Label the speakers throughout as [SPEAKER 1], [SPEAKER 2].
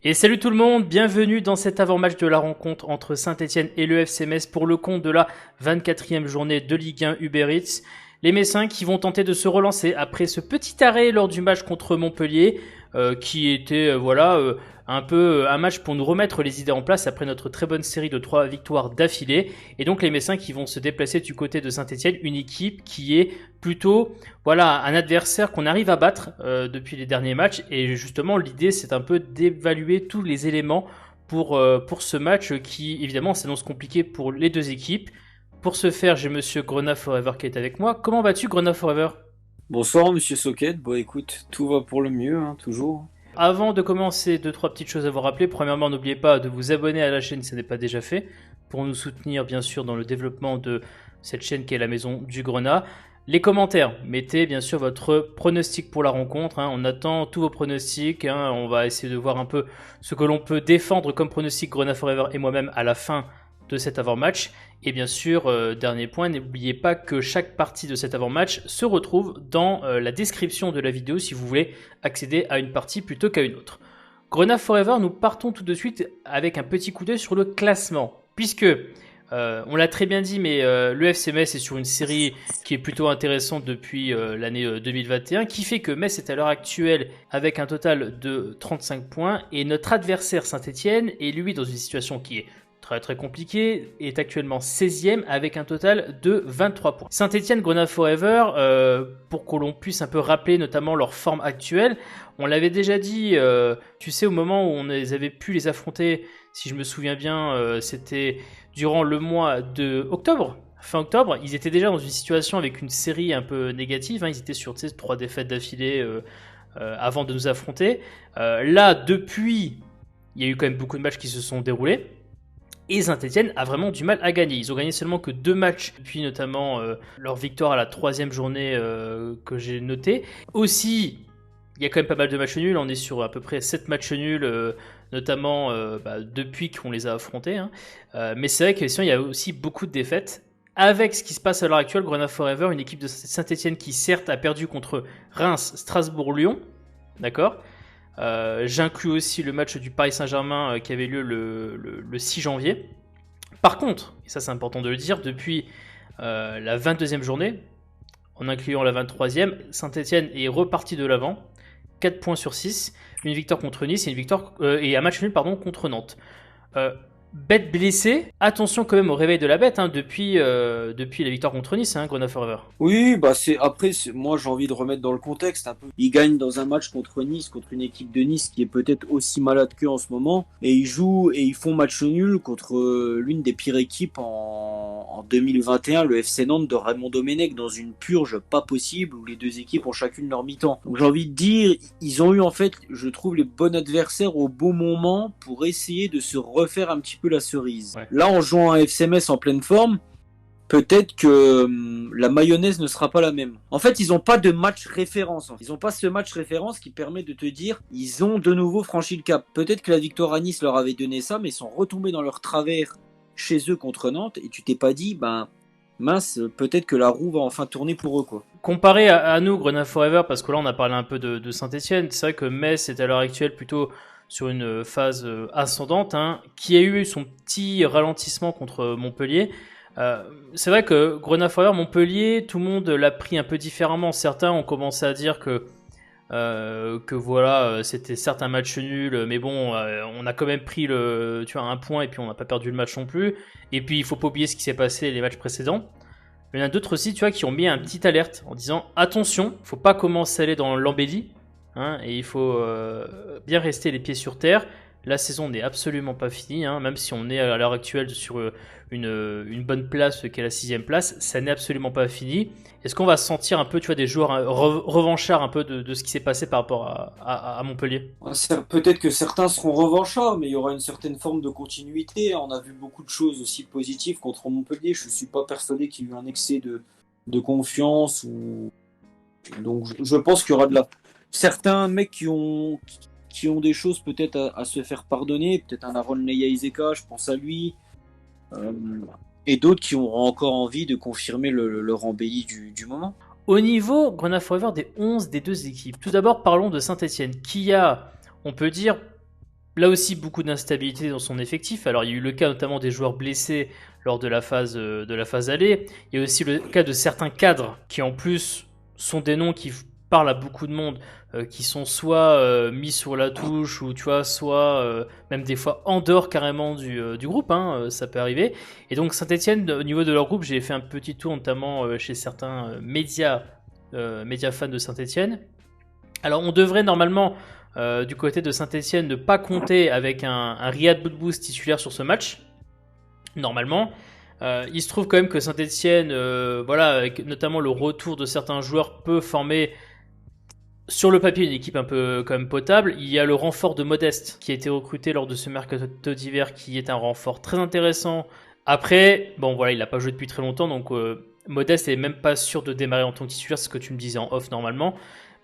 [SPEAKER 1] Et salut tout le monde, bienvenue dans cet avant-match de la rencontre entre Saint-Etienne et le FC Metz pour le compte de la 24e journée de Ligue 1 Uber Eats. Les Messins qui vont tenter de se relancer après ce petit arrêt lors du match contre Montpellier, qui était un peu un match pour nous remettre les idées en place après notre très bonne série de 3 victoires d'affilée. Et donc les Messins qui vont se déplacer du côté de Saint-Etienne, une équipe qui est plutôt un adversaire qu'on arrive à battre depuis les derniers matchs. Et justement l'idée c'est un peu d'évaluer tous les éléments pour ce match qui évidemment s'annonce compliqué pour les deux équipes. Pour ce faire, j'ai monsieur Grenat Forever qui est avec moi. Comment vas-tu, Grenat Forever?
[SPEAKER 2] Bonsoir Monsieur Socket, bon écoute, tout va pour le mieux, hein, toujours.
[SPEAKER 1] Avant de commencer, deux trois petites choses à vous rappeler. Premièrement, n'oubliez pas de vous abonner à la chaîne si ce n'est pas déjà fait, pour nous soutenir bien sûr dans le développement de cette chaîne qui est la Maison du Grenat. Les commentaires, mettez bien sûr votre pronostic pour la rencontre, hein. On attend tous vos pronostics, hein. On va essayer de voir un peu ce que l'on peut défendre comme pronostic Grenat Forever et moi-même à la fin de cet avant-match. Et bien sûr, dernier point, n'oubliez pas que chaque partie de cet avant-match se retrouve dans la description de la vidéo si vous voulez accéder à une partie plutôt qu'à une autre. Grenat Forever, nous partons tout de suite avec un petit coup d'œil sur le classement, puisque on l'a très bien dit, mais le FC Metz est sur une série qui est plutôt intéressante depuis l'année 2021, qui fait que Metz est à l'heure actuelle avec un total de 35 points, et notre adversaire Saint-Etienne est lui dans une situation qui est très très compliqué, est actuellement 16e avec un total de 23 points. Saint-Etienne, Grenat Forever, pour que l'on puisse un peu rappeler notamment leur forme actuelle, on l'avait déjà dit, tu sais, au moment où on avait pu les affronter, si je me souviens bien, c'était durant le mois de octobre, fin octobre, ils étaient déjà dans une situation avec une série un peu négative, hein, ils étaient sur 3 défaites d'affilée avant de nous affronter. Là, depuis, il y a eu quand même beaucoup de matchs qui se sont déroulés. Et Saint-Etienne a vraiment du mal à gagner. Ils ont gagné seulement que 2 matchs, depuis notamment leur victoire à la 3e journée que j'ai notée. Aussi, il y a quand même pas mal de matchs nuls. On est sur à peu près 7 matchs nuls, notamment depuis qu'on les a affrontés, hein. Mais c'est vrai que sinon, il y a aussi beaucoup de défaites. Avec ce qui se passe à l'heure actuelle, Grenat Forever, une équipe de Saint-Etienne qui certes a perdu contre Reims, Strasbourg, Lyon. D'accord ? J'inclus aussi le match du Paris Saint-Germain qui avait lieu le 6 janvier. Par contre, et ça c'est important de le dire, depuis la 22e journée, en incluant la 23e, Saint-Etienne est reparti de l'avant, 4 points sur 6, une victoire contre Nice et un match nul contre Nantes. Bête blessée, attention quand même au réveil de la bête, hein, depuis la victoire contre Nice, hein, Grenat Forever.
[SPEAKER 2] Oui, bah moi j'ai envie de remettre dans le contexte un peu. Ils gagnent dans un match contre Nice, contre une équipe de Nice qui est peut-être aussi malade qu'eux en ce moment, et ils jouent et ils font match nul contre l'une des pires équipes en 2021, le FC Nantes de Raymond Domenech, dans une purge pas possible où les deux équipes ont chacune leur mi-temps. Donc j'ai envie de dire, ils ont eu en fait, je trouve, les bons adversaires au bon moment pour essayer de se refaire un petit peu la cerise.
[SPEAKER 1] Ouais.
[SPEAKER 2] Là, en jouant un FC Metz en pleine forme, peut-être que la mayonnaise ne sera pas la même. En fait, ils n'ont pas de match référence. Ils n'ont pas ce match référence qui permet de te dire ils ont de nouveau franchi le cap. Peut-être que la victoire à Nice leur avait donné ça, mais ils sont retombés dans leur travers chez eux contre Nantes et tu t'es pas dit, mince, peut-être que la roue va enfin tourner pour eux, quoi.
[SPEAKER 1] Comparé à nous, Grenat Forever, parce que là on a parlé un peu de Saint-Etienne, c'est vrai que Metz est à l'heure actuelle plutôt sur une phase ascendante, hein, qui a eu son petit ralentissement contre Montpellier. C'est vrai que Grenat Forever, Montpellier, tout le monde l'a pris un peu différemment. Certains ont commencé à dire que c'était certes un match nul, mais bon, on a quand même pris un point et puis on n'a pas perdu le match non plus. Et puis il faut pas oublier ce qui s'est passé les matchs précédents. Il y en a d'autres aussi, qui ont mis un petit alerte en disant attention, faut pas commencer à aller dans l'embellie, hein, et il faut bien rester les pieds sur terre. La saison n'est absolument pas finie, hein, même si on est à l'heure actuelle sur une bonne place qui est la 6e place, ça n'est absolument pas fini. Est-ce qu'on va sentir un peu, des joueurs revanchards un peu de ce qui s'est passé par rapport à Montpellier?
[SPEAKER 2] Peut-être que certains seront revanchards, mais il y aura une certaine forme de continuité. On a vu beaucoup de choses aussi positives contre Montpellier. Je ne suis pas persuadé qu'il y ait eu un excès de confiance. Donc je pense qu'il y aura certains mecs qui ont des choses peut-être à se faire pardonner. Peut-être un Aaron Leia-Iseka, je pense à lui. Et d'autres qui auront encore envie de confirmer leur embellie du moment.
[SPEAKER 1] Au niveau Grenat Forever des 11 des deux équipes, tout d'abord parlons de Saint-Etienne, qui a, on peut dire, là aussi beaucoup d'instabilité dans son effectif. Alors il y a eu le cas notamment des joueurs blessés lors de la phase aller. Il y a aussi le cas de certains cadres qui en plus sont des noms qui parlent à beaucoup de monde, qui sont soit mis sur la touche ou tu vois, soit même des fois en dehors carrément du groupe, hein, ça peut arriver. Et donc Saint-Etienne, au niveau de leur groupe, j'ai fait un petit tour notamment chez certains médias fans de Saint-Etienne. Alors on devrait normalement du côté de Saint-Etienne ne pas compter avec un Riyad Boudbouz titulaire sur ce match, normalement. Il se trouve quand même que Saint-Etienne, voilà, avec notamment le retour de certains joueurs, peut former sur le papier une équipe un peu quand même potable. Il y a le renfort de Modeste qui a été recruté lors de ce mercato d'hiver, qui est un renfort très intéressant. Après, bon voilà, il n'a pas joué depuis très longtemps, donc Modeste est même pas sûr de démarrer en tant que titulaire, c'est ce que tu me disais en off normalement.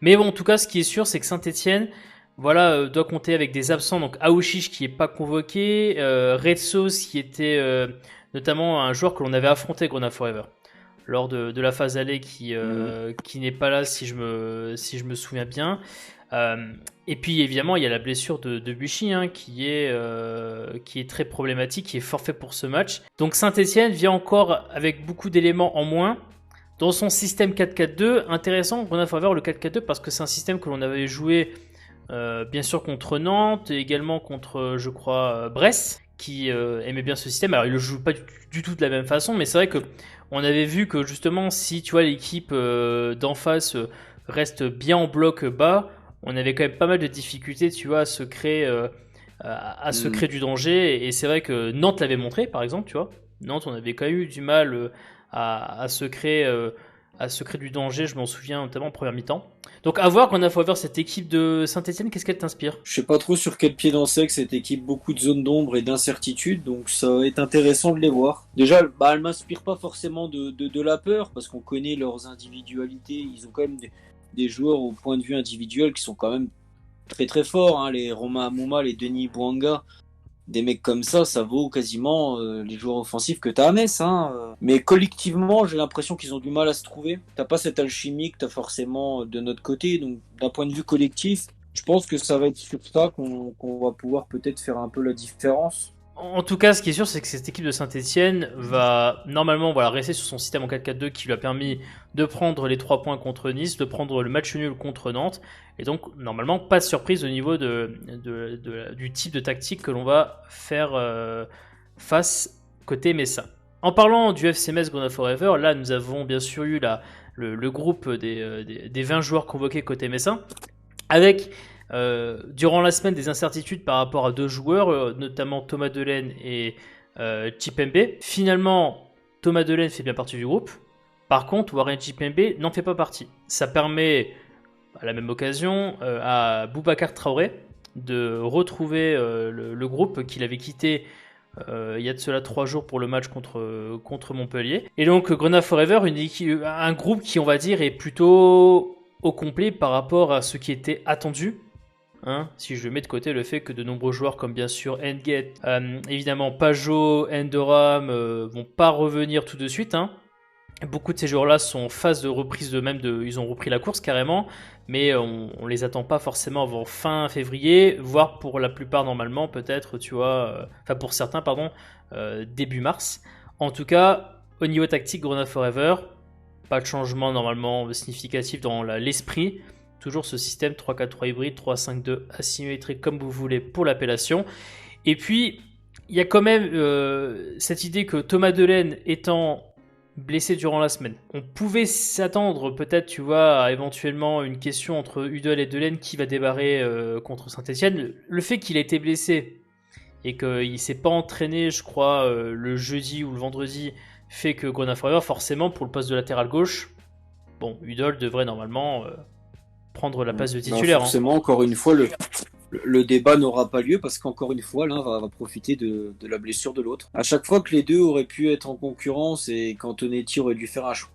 [SPEAKER 1] Mais bon, en tout cas, ce qui est sûr, c'est que Saint-Etienne, voilà, doit compter avec des absents. Donc Aouchiche qui est pas convoqué, Retsos qui était notamment un joueur que l'on avait affronté Grona Forever lors de la phase aller qui n'est pas là si je me souviens bien. Et puis évidemment il y a la blessure de Buchy, hein, qui est très problématique, qui est forfait pour ce match. Donc Saint-Etienne vient encore avec beaucoup d'éléments en moins dans son système 4-4-2. Intéressant Grona Forever le 4-4-2 parce que c'est un système que l'on avait joué bien sûr contre Nantes et également contre je crois Brest, qui aimait bien ce système. Alors il le joue pas du tout de la même façon, mais c'est vrai que on avait vu que justement si tu vois l'équipe d'en face reste bien en bloc bas, on avait quand même pas mal de difficultés, tu vois, à se créer se créer du danger. Et c'est vrai que Nantes l'avait montré, par exemple, tu vois. Nantes, on avait quand même eu du mal à se créer du danger, je m'en souviens notamment en première mi-temps. Donc à voir qu'on a fait voir cette équipe de Saint-Etienne, qu'est-ce qu'elle t'inspire?
[SPEAKER 2] Je sais pas trop sur quel pied danser avec cette équipe, beaucoup de zones d'ombre et d'incertitude, donc ça va être intéressant de les voir. Déjà, bah, elle m'inspire pas forcément de la peur, parce qu'on connaît leurs individualités, ils ont quand même des joueurs au point de vue individuel qui sont quand même très très forts, hein, les Romain Amouma, les Denis Bouanga. Des mecs comme ça vaut quasiment les joueurs offensifs que t'as à Metz. Hein. Mais collectivement, j'ai l'impression qu'ils ont du mal à se trouver. T'as pas cette alchimie que t'as forcément de notre côté. Donc, d'un point de vue collectif, je pense que ça va être sur ça qu'on va pouvoir peut-être faire un peu la différence.
[SPEAKER 1] En tout cas, ce qui est sûr, c'est que cette équipe de Saint-Etienne va normalement rester sur son système en 4-4-2 qui lui a permis de prendre les 3 points contre Nice, de prendre le match nul contre Nantes. Et donc, normalement, pas de surprise au niveau du type de tactique que l'on va faire face côté Messin. En parlant du FC Metz Grenoble Forever, là, nous avons bien sûr eu le groupe des 20 joueurs convoqués côté Messin, avec durant la semaine des incertitudes par rapport à 2 joueurs, notamment Thomas Delaine et Chipembe. Finalement, Thomas Delaine fait bien partie du groupe. Par contre, Warren Chipembe n'en fait pas partie. Ça permet, à la même occasion, à Boubacar Traoré de retrouver le groupe qu'il avait quitté il y a de cela 3 jours pour le match contre Montpellier. Et donc Grenoble Forever, un groupe qui, on va dire, est plutôt au complet par rapport à ce qui était attendu. Hein, si je mets de côté le fait que de nombreux joueurs comme bien sûr N'Gate, évidemment Pajot, Endoram vont pas revenir tout de suite. Hein. Beaucoup de ces joueurs-là sont en phase de reprise ils ont repris la course carrément, mais on les attend pas forcément avant fin février, voire pour la plupart normalement peut-être, tu vois, pour certains pardon, début mars. En tout cas, au niveau tactique, Grenoble Forever, pas de changement normalement significatif dans l'esprit. Toujours ce système 3-4-3 hybride, 3-5-2 asymétrique comme vous voulez pour l'appellation. Et puis, il y a quand même cette idée que Thomas Delaine étant blessé durant la semaine, on pouvait s'attendre peut-être, tu vois, à éventuellement une question entre Udol et Delaine qui va débarrer contre Saint-Etienne. Le fait qu'il ait été blessé et qu'il ne s'est pas entraîné, je crois, le jeudi ou le vendredi, fait que Grenoble Forever, forcément, pour le poste de latéral gauche, bon, Udol devrait normalement prendre la place de titulaire.
[SPEAKER 2] Forcément, encore une fois, le débat n'aura pas lieu parce qu'encore une fois, l'un va profiter de la blessure de l'autre. À chaque fois que les deux auraient pu être en concurrence et qu'Antonetti aurait dû faire un choix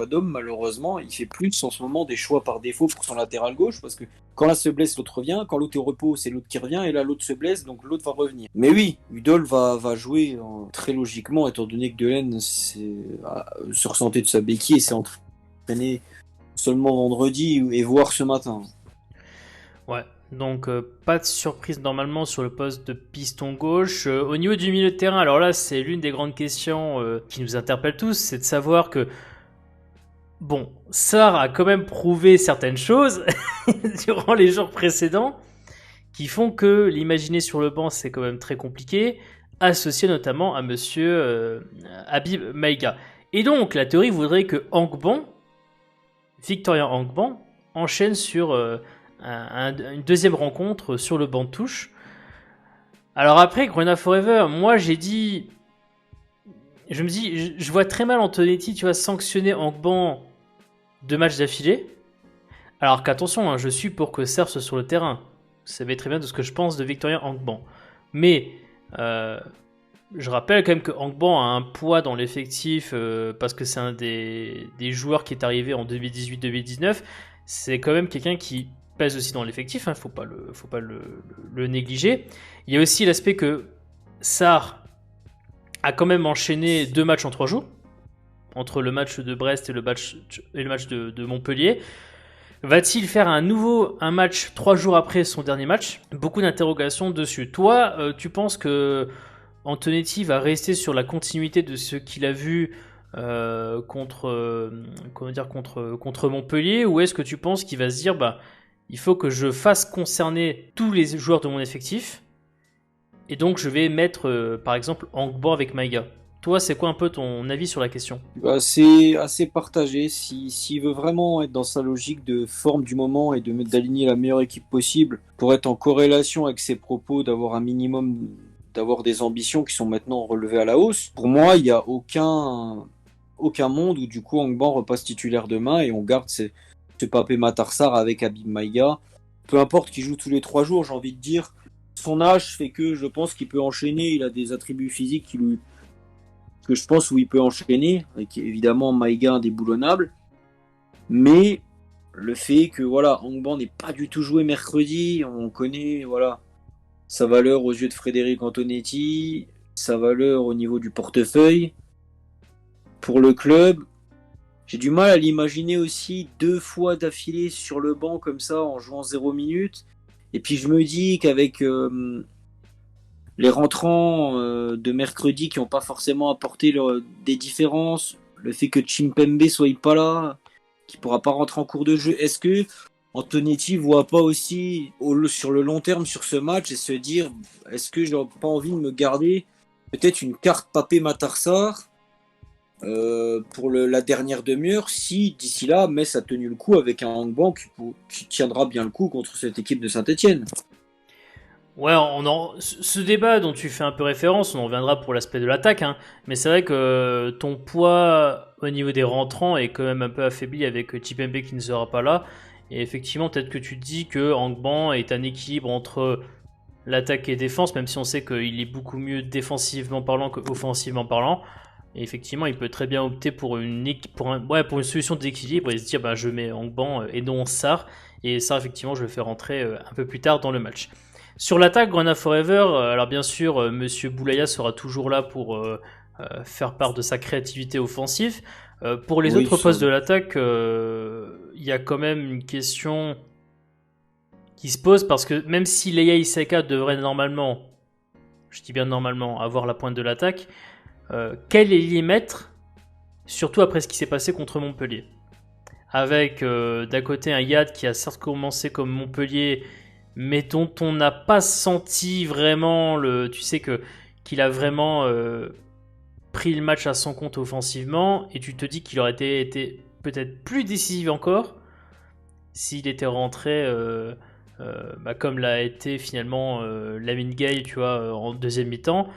[SPEAKER 2] d'homme, malheureusement, il fait plus en ce moment des choix par défaut pour son latéral gauche parce que quand l'un se blesse, l'autre revient. Quand l'autre est au repos, c'est l'autre qui revient et là, l'autre se blesse, donc l'autre va revenir. Mais oui, Udol va jouer très logiquement étant donné que Delaine se ressentait de sa béquille et s'est entraîné seulement vendredi et voir ce matin.
[SPEAKER 1] Ouais, Donc pas de surprise normalement sur le poste de piston gauche. Au niveau du milieu de terrain, alors là c'est l'une des grandes questions qui nous interpelle tous, c'est de savoir que bon, Sarr a quand même prouvé certaines choses durant les jours précédents qui font que l'imaginer sur le banc c'est quand même très compliqué, associé notamment à monsieur Habib Maïga. Et donc la théorie voudrait que Victorien Angban, enchaîne sur une deuxième rencontre sur le banc de touche. Alors après, Grenat Forever, moi j'ai dit... Je me dis, je vois très mal Antonetti, tu vois, sanctionner Angban 2 matchs d'affilée. Alors qu'attention, hein, je suis pour que Serre soit sur le terrain. Vous savez très bien de ce que je pense de Victorien Angban. Mais je rappelle quand même que Angban a un poids dans l'effectif parce que c'est un des joueurs qui est arrivé en 2018-2019. C'est quand même quelqu'un qui pèse aussi dans l'effectif, hein, faut pas le négliger. Il y a aussi l'aspect que Sarr a quand même enchaîné 2 matchs en 3 jours, entre le match de Brest et le match de Montpellier. Va-t-il faire un match 3 jours après son dernier match? Beaucoup d'interrogations dessus. Toi, tu penses que Antonetti va rester sur la continuité de ce qu'il a vu contre Montpellier, ou est-ce que tu penses qu'il va se dire il faut que je fasse concerner tous les joueurs de mon effectif et donc je vais mettre par exemple Angban avec Maïga? Toi, c'est quoi un peu ton avis sur la question?
[SPEAKER 2] C'est assez partagé. S'il veut vraiment être dans sa logique de forme du moment et d'aligner la meilleure équipe possible pour être en corrélation avec ses propos, d'avoir un minimum, d'avoir des ambitions qui sont maintenant relevées à la hausse, pour moi, il n'y a aucun monde où du coup Angban repasse titulaire demain et on garde ce Papé Matar Sarr avec Habib Maïga. Peu importe qu'il joue tous les 3 jours, j'ai envie de dire, son âge fait que je pense qu'il peut enchaîner. Il a des attributs physiques que je pense où il peut enchaîner, avec évidemment Maïga indéboulonnable. Mais le fait que voilà, Angban n'ait pas du tout joué mercredi, on connaît voilà sa valeur aux yeux de Frédéric Antonetti, sa valeur au niveau du portefeuille pour le club. J'ai du mal à l'imaginer aussi 2 fois d'affilée sur le banc comme ça en jouant 0 minutes. Et puis je me dis qu'avec les rentrants de mercredi qui n'ont pas forcément apporté des différences, le fait que Chimpembe soit pas là, qui pourra pas rentrer en cours de jeu, est-ce que Antonetti voit pas aussi sur le long terme sur ce match et se dire est-ce que j'ai pas envie de me garder peut-être une carte Papé Matar Sarr pour la dernière demi-heure, si d'ici là Metz a tenu le coup avec un Angban qui tiendra bien le coup contre cette équipe de Saint-Etienne.
[SPEAKER 1] Ouais, ce débat dont tu fais un peu référence, on en reviendra pour l'aspect de l'attaque, hein, mais c'est vrai que ton poids au niveau des rentrants est quand même un peu affaibli avec Chipembe qui ne sera pas là. Et effectivement, peut-être que tu te dis que Angban est un équilibre entre l'attaque et défense, même si on sait qu'il est beaucoup mieux défensivement parlant qu'offensivement parlant. Et effectivement, il peut très bien opter pour une solution d'équilibre et se dire je mets Angban et non Sarr. Et ça, effectivement, je le fais rentrer un peu plus tard dans le match. Sur l'attaque, Grenat Forever, alors bien sûr, Monsieur Boulaya sera toujours là pour faire part de sa créativité offensive. Pour les autres postes de l'attaque, il y a quand même une question qui se pose parce que même si Leia Iseka devrait normalement, je dis bien normalement, avoir la pointe de l'attaque, quel ailier mettre, surtout après ce qui s'est passé contre Montpellier, avec d'un côté un Yad qui a certes commencé comme Montpellier, mais dont on n'a pas senti vraiment tu sais qu'il a vraiment pris le match à son compte offensivement, et tu te dis qu'il aurait été peut-être plus décisif encore s'il était rentré comme l'a été finalement Lamine Gueye, tu vois, en deuxième mi-temps.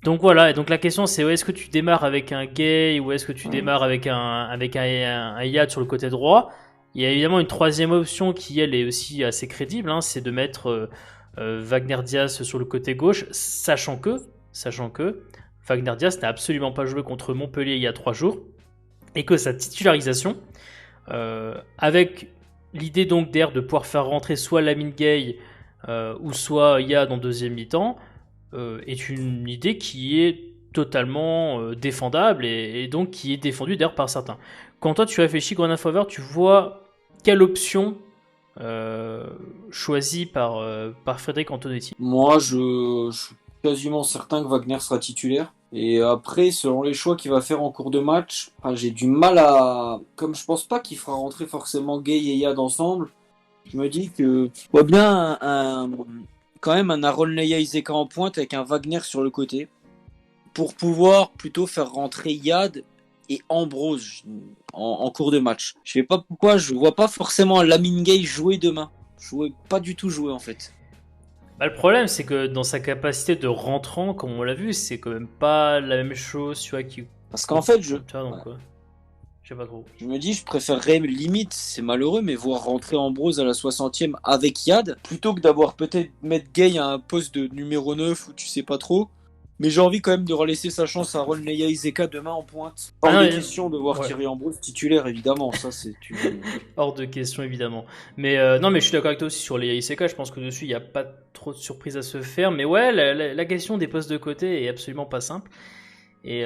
[SPEAKER 1] Donc voilà, et donc la question c'est est-ce que tu démarres avec un Gueye ou est-ce que tu démarres avec un Yad sur le côté droit? Il y a évidemment une troisième option qui elle est aussi assez crédible, hein, c'est de mettre Wagner Diaz sur le côté gauche, sachant que Wagner Diaz n'a absolument pas joué contre Montpellier il y a 3 jours, et que sa titularisation, avec l'idée donc d'air de pouvoir faire rentrer soit Lamine Gueye ou soit Yad en deuxième mi-temps, est une idée qui est totalement défendable et donc qui est défendue d'ailleurs par certains. Quand toi tu réfléchis Grenat Forever, tu vois quelle option choisi par Frédéric Antonetti.
[SPEAKER 2] Moi, je suis quasiment certain que Wagner sera titulaire. Et après, selon les choix qu'il va faire en cours de match, j'ai du mal à... Comme je pense pas qu'il fera rentrer forcément Gay et Yad ensemble, je me dis que... Je vois bien quand même un Aaron Leia Iseka en pointe avec un Wagner sur le côté, pour pouvoir plutôt faire rentrer Yad et Ambrose en cours de match. Je sais pas pourquoi, je vois pas forcément Lamine Gay jouer demain. Pas du tout jouer en fait.
[SPEAKER 1] Bah, le problème, c'est que dans sa capacité de rentrant, comme on l'a vu, c'est quand même pas la même chose, tu vois,
[SPEAKER 2] Parce qu'en fait,
[SPEAKER 1] tu vois, donc, je sais pas trop.
[SPEAKER 2] je me dis, je préférerais limite, c'est malheureux, mais voir rentrer Ambrose à la 60e avec Yad, plutôt que d'avoir peut-être mettre Gay à un poste de numéro 9 ou tu sais pas trop. Mais j'ai envie quand même de relaisser sa chance à Ron Leia Iseka demain en pointe. Hors de question de voir Thierry Ambrose titulaire, évidemment. Ça, c'est
[SPEAKER 1] hors de question, évidemment. Mais non, mais je suis d'accord avec toi aussi sur Leia Iseka. Je pense que dessus, il n'y a pas trop de surprises à se faire. Mais ouais, la question des postes de côté est absolument pas simple. Et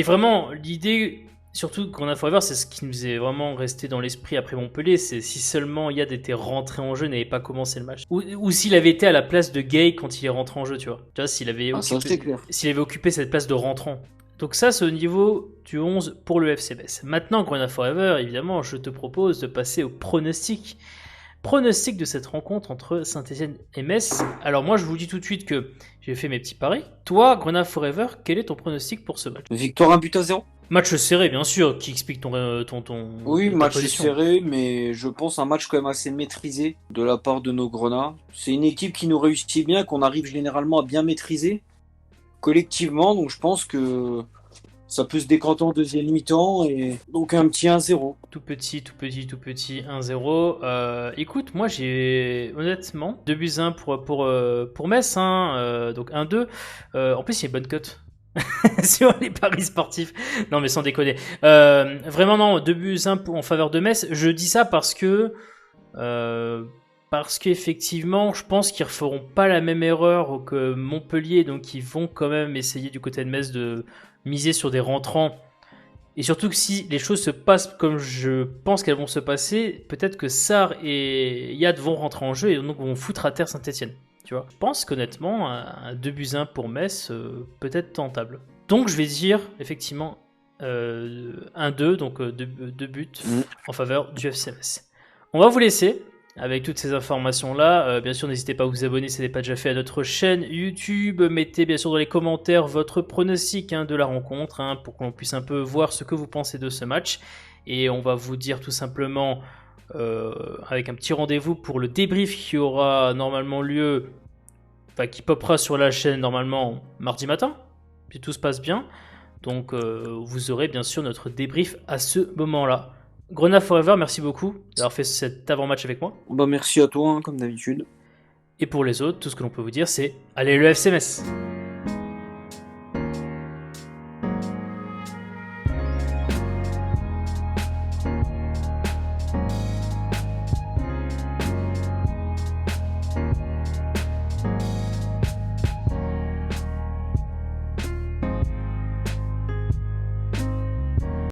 [SPEAKER 1] vraiment, l'idée, surtout Grenade Forever, c'est ce qui nous est vraiment resté dans l'esprit après Montpellier. C'est si seulement Yad était rentré en jeu, n'avait pas commencé le match. Ou s'il avait été à la place de Gay quand il est rentré en jeu, tu vois. Tu vois, s'il avait occupé cette place de rentrant. Donc ça, c'est au niveau du 11 pour le FC Metz. Maintenant, Grenade Forever, évidemment, je te propose de passer au pronostic. Pronostic de cette rencontre entre Saint-Etienne et Metz. Alors moi, je vous dis tout de suite que j'ai fait mes petits paris. Toi, Grenade Forever, quel est ton pronostic pour ce match?
[SPEAKER 2] Victoire 1-0.
[SPEAKER 1] Match serré, bien sûr, qui explique ton
[SPEAKER 2] Oui, match serré, mais je pense un match quand même assez maîtrisé de la part de nos Grenats. C'est une équipe qui nous réussit bien, qu'on arrive généralement à bien maîtriser collectivement, donc je pense que ça peut se décanter en deuxième mi-temps, et donc un petit 1-0.
[SPEAKER 1] Tout petit 1-0. Écoute, moi j'ai honnêtement 2-1 pour Metz, donc 1-2. En plus, il y a une bonne cote sur les paris sportifs. Non, mais sans déconner. Vraiment, non, 2-1 en faveur de Metz. Je dis ça parce qu'effectivement, je pense qu'ils ne referont pas la même erreur que Montpellier, donc ils vont quand même essayer du côté de Metz de miser sur des rentrants. Et surtout que si les choses se passent comme je pense qu'elles vont se passer, peut-être que Sarr et Yad vont rentrer en jeu et donc vont foutre à terre Saint-Etienne. Tu vois, je pense qu'honnêtement, un 2-1 pour Metz peut être tentable. Donc je vais dire effectivement 1-2, donc 2 buts en faveur du FC Metz. On va vous laisser avec toutes ces informations-là. Bien sûr, n'hésitez pas à vous abonner si ce n'est pas déjà fait à notre chaîne YouTube. Mettez bien sûr dans les commentaires votre pronostic de la rencontre pour qu'on puisse un peu voir ce que vous pensez de ce match. Et on va vous dire tout simplement, avec un petit rendez-vous pour le débrief qui aura normalement lieu, qui popera sur la chaîne normalement mardi matin, si tout se passe bien. Donc vous aurez bien sûr notre débrief à ce moment-là. Grenade Forever, merci beaucoup d'avoir fait cet avant-match avec moi.
[SPEAKER 2] Merci à toi, comme d'habitude.
[SPEAKER 1] Et pour les autres, tout ce que l'on peut vous dire, c'est allez le FC Metz!